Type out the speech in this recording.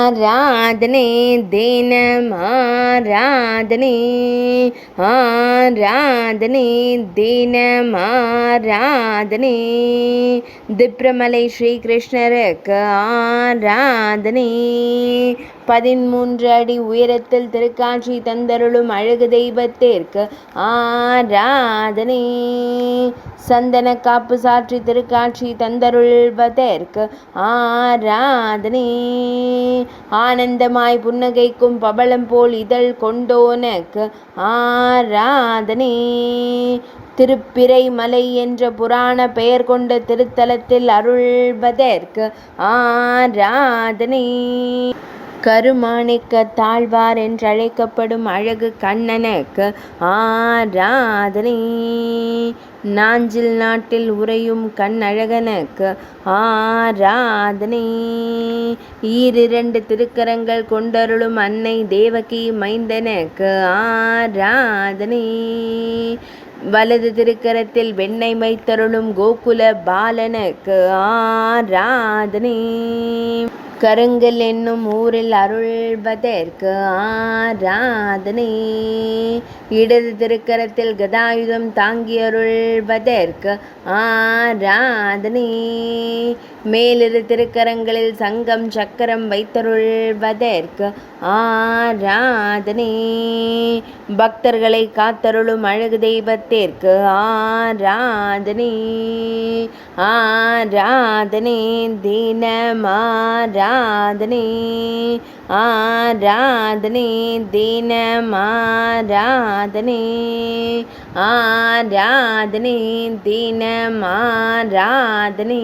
ஆராதனை தினம் ஆராதனை ஆராதனை தினம் ஆராதனை திப்ரமலை ஸ்ரீ கிருஷ்ணருக்கு ஆராதனை 13 அடி உயரத்தில் திருக்காட்சி தந்தருளும் அழகு தெய்வத்திற்கு ஆராதனை சந்தன காப்பு சாற்றி திருக்காட்சி தந்தருள்வதற்கு ஆராதனை ஆனந்தமாய் புன்னகைக்கும் பவளம் போல் இதழ் கொண்டோனக்கு ஆராதனை திருப்பிறை மலை என்ற புராண பெயர் கொண்ட திருத்தலத்தில் அருள்வதற்கு ஆராதனை கருமாணிக்க தாழ்வார் என்றழைக்கப்படும் அழகு கண்ணனுக்கு ஆராதனை நாஞ்சில் நாட்டில் உறையும் கண்ணழகனுக்கு ஆராதனை ஈரிரண்டு திருக்கரங்கள் கொண்டருளும் அன்னை தேவகி மைந்தனுக்கு ஆராதனை வலது திருக்கரத்தில் வெண்ணெய் மைத்தருளும் கோகுல பாலனுக்கு ஆராதனை கருங்கல் என்னும் ஊரில் அருள்வதற்கு ஆராதனை இடது திருக்கரத்தில் கதாயுதம் தாங்கி அருள்வதற்கு ஆராதனை மேலிரு திருக்கரங்களில் சங்கம் சக்கரம் வைத்தருள்வதற்கு ஆராதனை பக்தர்களை காத்தருளும் அழகு தெய்வத்திற்கு ஆராதனை ஆராதனை தினம் ஆராதனை ஆராதனை தினம் ஆராதனை ஆராதனை தினம் ஆராதனை